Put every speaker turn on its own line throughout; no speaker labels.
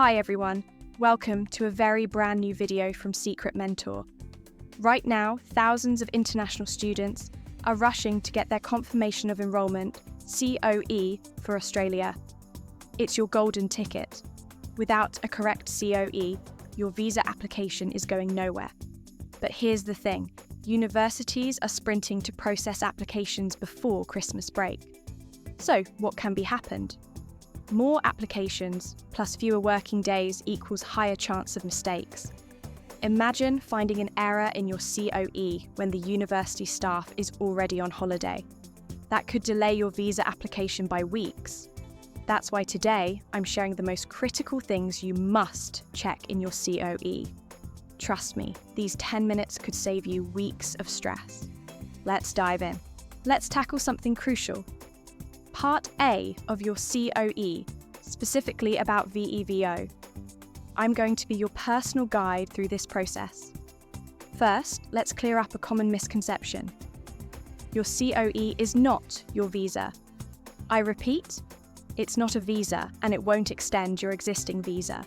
Hi everyone, welcome to a very brand new video from Secret Mentor. Right now, thousands of international students are rushing to get their Confirmation of Enrollment, COE, for Australia. It's your golden ticket. Without a correct COE, your visa application is going nowhere. But here's the thing, universities are sprinting to process applications before Christmas break. So what can be happened? More applications plus fewer working days equals higher chance of mistakes. Imagine finding an error in your COE when the university staff is already on holiday. That could delay your visa application by weeks. That's why today I'm sharing the most critical things you must check in your COE. Trust me, these 10 minutes could save you weeks of stress. Let's dive in. Let's tackle something crucial. Part A of your COE, specifically about VEVO. I'm going to be your personal guide through this process. First, let's clear up a common misconception. Your COE is not your visa. I repeat, it's not a visa and it won't extend your existing visa.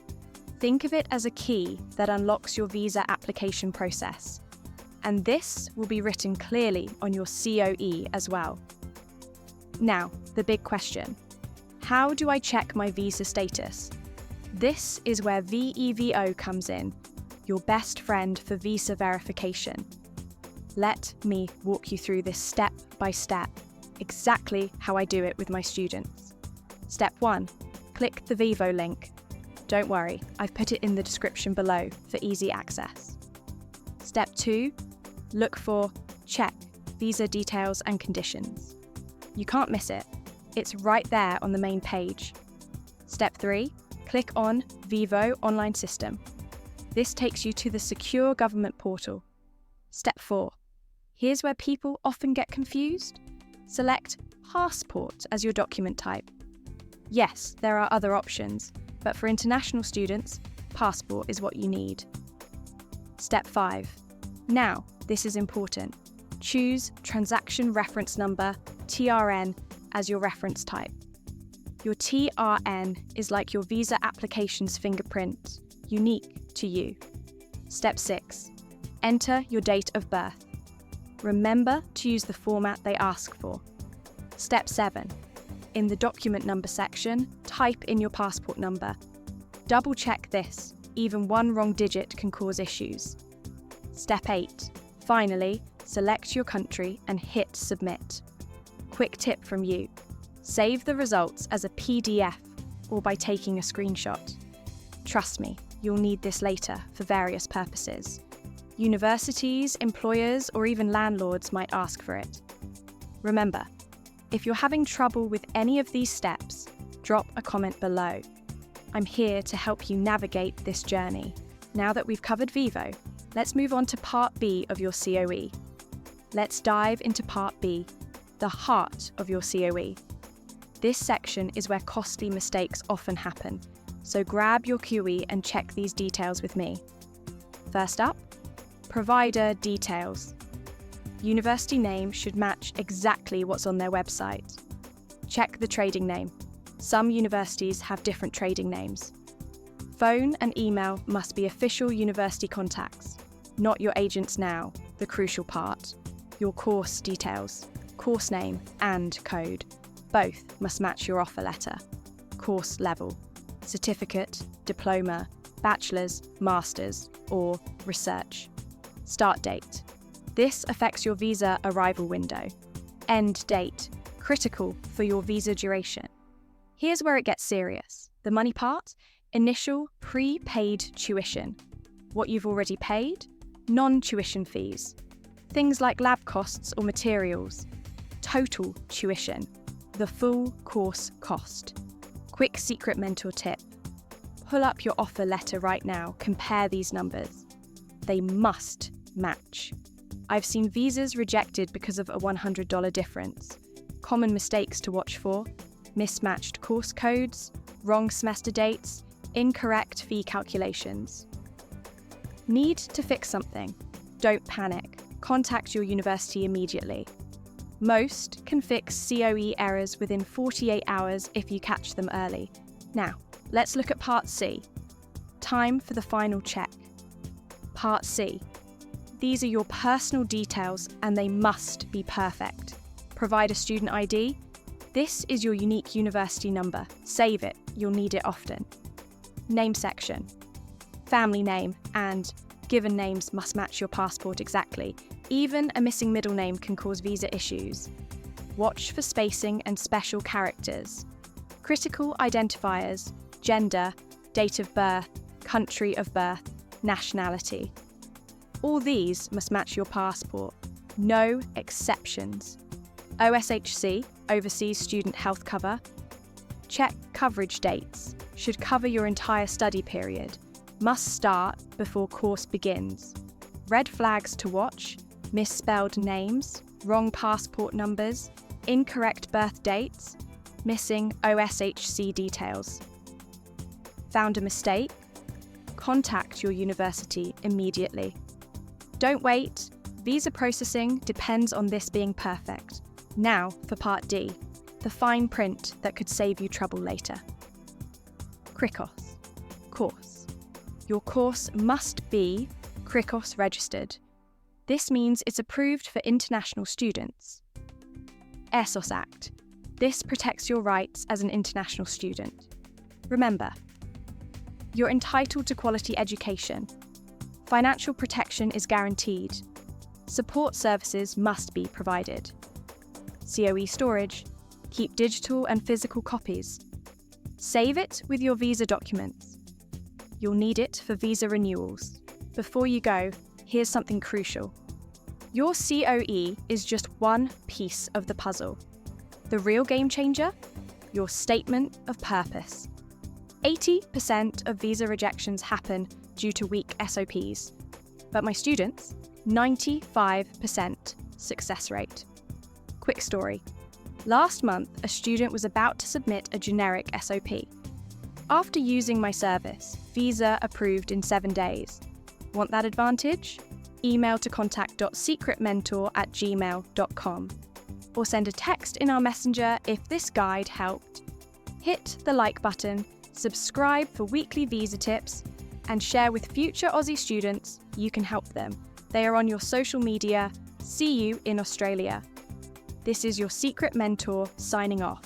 Think of it as a key that unlocks your visa application process. And this will be written clearly on your COE as well. Now, the big question. How do I check my visa status? This is where VEVO comes in, your best friend for visa verification. Let me walk you through this step by step, exactly how I do it with my students. Step 1. Click the VEVO link. Don't worry, I've put it in the description below for easy access. Step 2. Look for Check Visa Details and Conditions. You can't miss it. It's right there on the main page. Step 3. Click on VEVO Online System. This takes you to the secure government portal. Step 4. Here's where people often get confused. Select Passport as your document type. Yes, there are other options, but for international students, passport is what you need. Step 5. Now, this is important. Choose Transaction Reference Number, TRN, as your reference type. Your TRN is like your visa application's fingerprint, unique to you. Step 6. Enter your date of birth. Remember to use the format they ask for. Step 7. In the document number section, type in your passport number. Double check this, even one wrong digit can cause issues. Step 8. Finally, select your country and hit submit. Quick tip from you. Save the results as a PDF or by taking a screenshot. Trust me, you'll need this later for various purposes. Universities, employers, or even landlords might ask for it. Remember, if you're having trouble with any of these steps, drop a comment below. I'm here to help you navigate this journey. Now that we've covered VEVO, let's move on to Part B of your COE. Let's dive into Part B, the heart of your COE. This section is where costly mistakes often happen, so grab your COE and check these details with me. First up, provider details. University name should match exactly what's on their website. Check the trading name. Some universities have different trading names. Phone and email must be official university contacts, not your agents now, the crucial part. Your course details, course name and code. Both must match your offer letter. Course level, certificate, diploma, bachelor's, master's, or research. Start date. This affects your visa arrival window. End date, critical for your visa duration. Here's where it gets serious. The money part, initial pre-paid tuition. What you've already paid, non-tuition fees. Things like lab costs or materials. Total tuition, the full course cost. Quick Secret Mentor tip. Pull up your offer letter right now, compare these numbers. They must match. I've seen visas rejected because of a $100 difference. Common mistakes to watch for: mismatched course codes, wrong semester dates, incorrect fee calculations. Need to fix something? Don't panic. Contact your university immediately. Most can fix COE errors within 48 hours if you catch them early. Now, let's look at Part C, Time for the final check. Part C. These are your personal details and they must be perfect. Provide a student ID. This is your unique university number. Save it, you'll need it often. Name section. Family name and given names must match your passport exactly. Even a missing middle name can cause visa issues. Watch for spacing and special characters. Critical identifiers, gender, date of birth, country of birth, nationality. All these must match your passport. No exceptions. OSHC, Overseas Student Health Cover. Check coverage dates. Should cover your entire study period. Must start before course begins. Red flags to watch: misspelled names, wrong passport numbers, incorrect birth dates, missing OSHC details. Found a mistake? Contact your university immediately. Don't wait. Visa processing depends on this being perfect. Now for Part D, the fine print that could save you trouble later. CRICOS. Course. Your course must be CRICOS registered. This means it's approved for international students. ESOS Act. This protects your rights as an international student. Remember, you're entitled to quality education. Financial protection is guaranteed. Support services must be provided. COE storage. Keep digital and physical copies. Save it with your visa documents. You'll need it for visa renewals. Before you go, here's something crucial. Your COE is just one piece of the puzzle. The real game changer? Your statement of purpose. 80% of visa rejections happen due to weak SOPs. But my students, 95% success rate. Quick story. Last month, a student was about to submit a generic SOP. After using my service, visa approved in 7 days. Want that advantage? Email to contact.secretmentor@gmail.com or send a text in our messenger if this guide helped. Hit the like button, subscribe for weekly visa tips, and share with future Aussie students you can help them. They are on your social media. See you in Australia. This is your Secret Mentor signing off.